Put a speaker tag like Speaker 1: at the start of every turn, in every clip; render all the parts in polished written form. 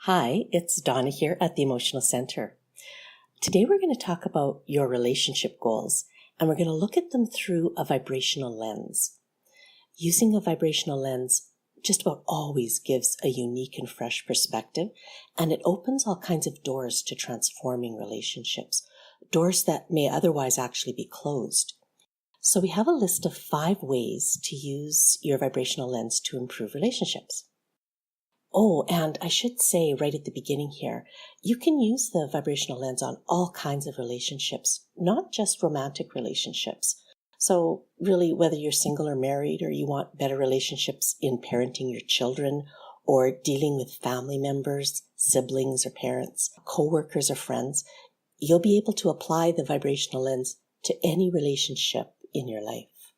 Speaker 1: Hi, it's Donna here at the Emotional Center. Today we're going to talk about your relationship goals, and we're going to look at them through a vibrational lens. Using a vibrational lens just about always gives a unique and fresh perspective, and it opens all kinds of doors to transforming relationships, doors that may otherwise actually be closed. So we have a list of 5 ways to use your vibrational lens to improve relationships. Oh, and I should say right at the beginning here, you can use the vibrational lens on all kinds of relationships, not just romantic relationships. So really, whether you're single or married, or you want better relationships in parenting your children, or dealing with family members, siblings or parents, coworkers or friends, you'll be able to apply the vibrational lens to any relationship in your life.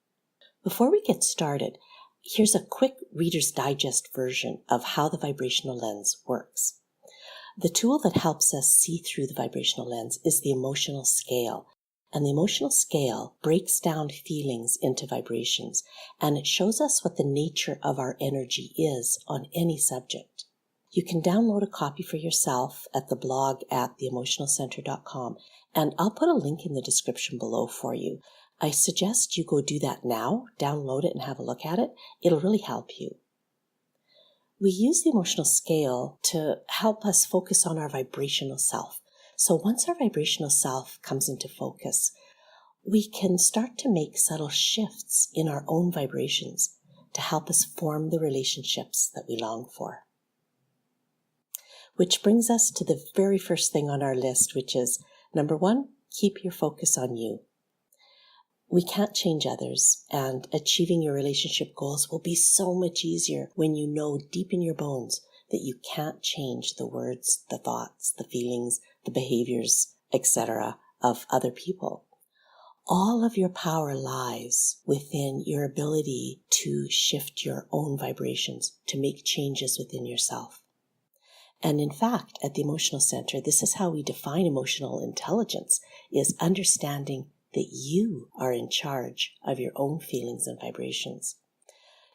Speaker 1: Before we get started, here's a quick Reader's Digest version of how the vibrational lens works. The tool that helps us see through the vibrational lens is the emotional scale. And the emotional scale breaks down feelings into vibrations, and it shows us what the nature of our energy is on any subject. You can download a copy for yourself at the blog at theemotionalcenter.com, and I'll put a link in the description below for you. I suggest you go do that now, download it and have a look at it. It'll really help you. We use the emotional scale to help us focus on our vibrational self. So once our vibrational self comes into focus, we can start to make subtle shifts in our own vibrations to help us form the relationships that we long for. Which brings us to the very first thing on our list, which is number 1, keep your focus on you. We can't change others, and achieving your relationship goals will be so much easier when you know deep in your bones that you can't change the words, the thoughts, the feelings, the behaviors, etc. of other people. All of your power lies within your ability to shift your own vibrations, to make changes within yourself. And in fact, at the Emotional Center, this is how we define emotional intelligence, is understanding that you are in charge of your own feelings and vibrations.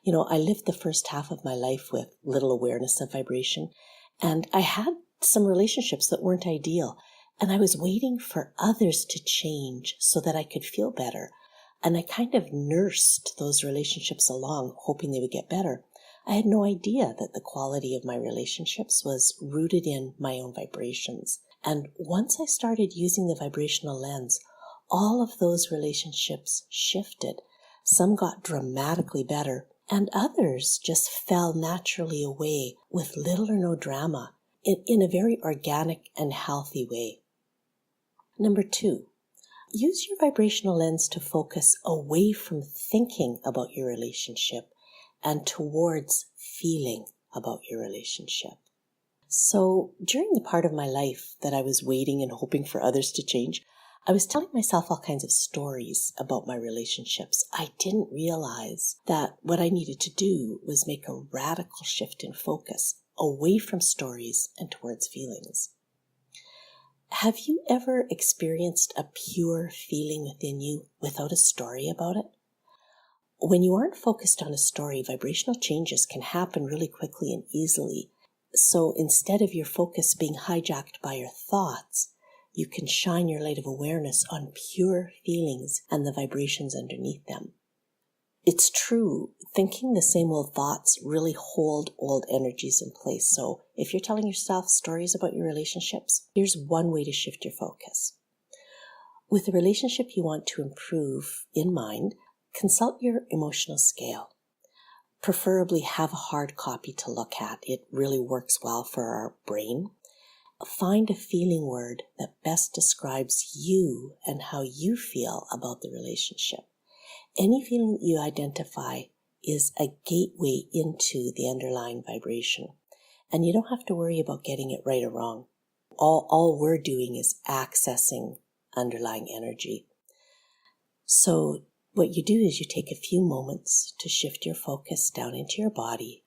Speaker 1: You know, I lived the first half of my life with little awareness of vibration, and I had some relationships that weren't ideal, and I was waiting for others to change so that I could feel better. And I kind of nursed those relationships along, hoping they would get better. I had no idea that the quality of my relationships was rooted in my own vibrations. And once I started using the vibrational lens, all of those relationships shifted. Some got dramatically better, and others just fell naturally away with little or no drama in a very organic and healthy way. Number 2, use your vibrational lens to focus away from thinking about your relationship and towards feeling about your relationship. So during the part of my life that I was waiting and hoping for others to change, I was telling myself all kinds of stories about my relationships. I didn't realize that what I needed to do was make a radical shift in focus away from stories and towards feelings. Have you ever experienced a pure feeling within you without a story about it? When you aren't focused on a story, vibrational changes can happen really quickly and easily. So instead of your focus being hijacked by your thoughts, you can shine your light of awareness on pure feelings and the vibrations underneath them. It's true, thinking the same old thoughts really hold old energies in place. So if you're telling yourself stories about your relationships, here's one way to shift your focus. With the relationship you want to improve in mind, consult your emotional scale. Preferably have a hard copy to look at. It really works well for our brain. Find a feeling word that best describes you and how you feel about the relationship. Any feeling that you identify is a gateway into the underlying vibration. And you don't have to worry about getting it right or wrong. All we're doing is accessing underlying energy. So what you do is you take a few moments to shift your focus down into your body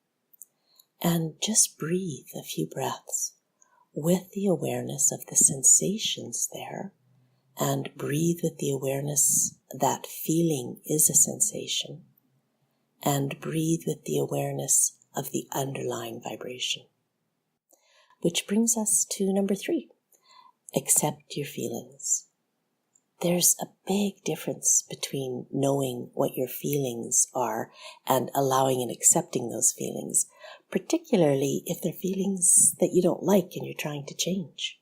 Speaker 1: and just breathe a few breaths with the awareness of the sensations there, and breathe with the awareness that feeling is a sensation, and breathe with the awareness of the underlying vibration. which brings us to number 3. Accept your feelings. There's a big difference between knowing what your feelings are and allowing and accepting those feelings, particularly if they're feelings that you don't like and you're trying to change.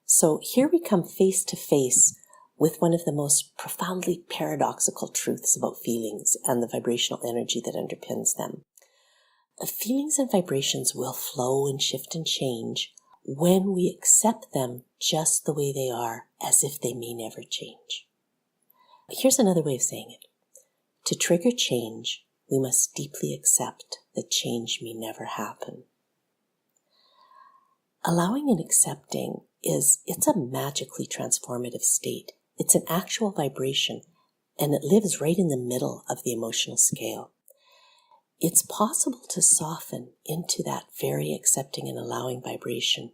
Speaker 1: So here we come face to face with one of the most profoundly paradoxical truths about feelings and the vibrational energy that underpins them. Feelings and vibrations will flow and shift and change when we accept them just the way they are, as if they may never change. Here's another way of saying it. To trigger change, we must deeply accept that change may never happen. Allowing and accepting it's a magically transformative state. It's an actual vibration, and it lives right in the middle of the emotional scale. It's possible to soften into that very accepting and allowing vibration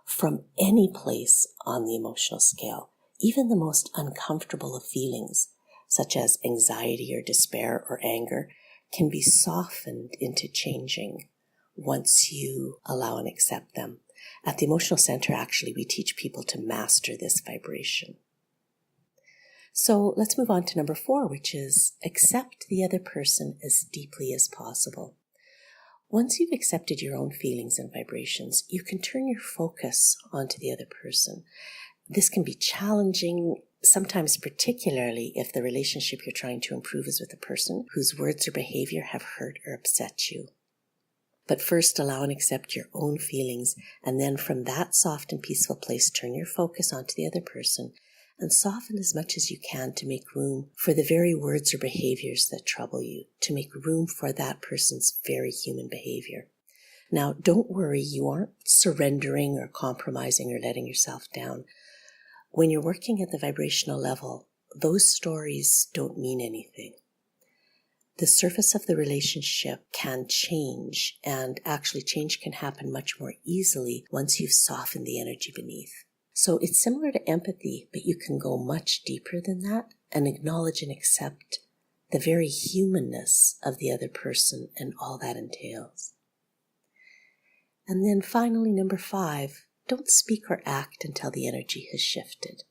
Speaker 1: from any place on the emotional scale. Even the most uncomfortable of feelings, such as anxiety or despair or anger, can be softened into changing once you allow and accept them. At the Emotional Center, actually, we teach people to master this vibration. So let's move on to number 4, which is accept the other person as deeply as possible. Once you've accepted your own feelings and vibrations, you can turn your focus onto the other person. This can be challenging, sometimes particularly if the relationship you're trying to improve is with a person whose words or behavior have hurt or upset you. But first, allow and accept your own feelings, and then from that soft and peaceful place, turn your focus onto the other person and soften as much as you can to make room for the very words or behaviors that trouble you, to make room for that person's very human behavior. Now, don't worry, you aren't surrendering or compromising or letting yourself down. When you're working at the vibrational level, those stories don't mean anything. The surface of the relationship can change, and actually change can happen much more easily once you've softened the energy beneath. So it's similar to empathy, but you can go much deeper than that and acknowledge and accept the very humanness of the other person and all that entails. And then finally, number 5, don't speak or act until the energy has shifted.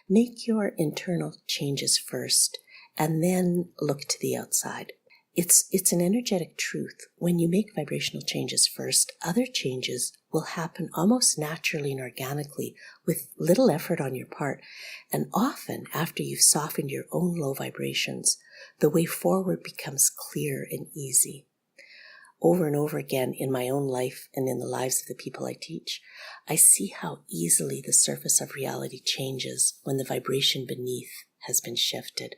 Speaker 1: Make your internal changes first and then look to the outside. It's an energetic truth. When you make vibrational changes first, other changes will happen almost naturally and organically with little effort on your part. And often, after you've softened your own low vibrations, the way forward becomes clear and easy. Over and over again in my own life and in the lives of the people I teach, I see how easily the surface of reality changes when the vibration beneath has been shifted.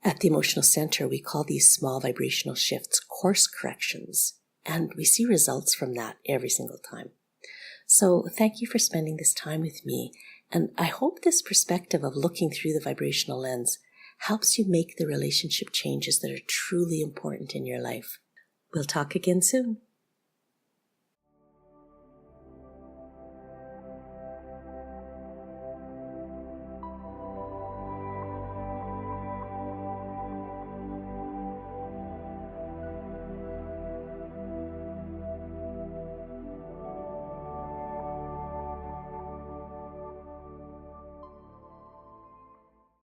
Speaker 1: At the Emotional Center, we call these small vibrational shifts course corrections, and we see results from that every single time. So thank you for spending this time with me, and I hope this perspective of looking through the vibrational lens helps you make the relationship changes that are truly important in your life. We'll talk again soon.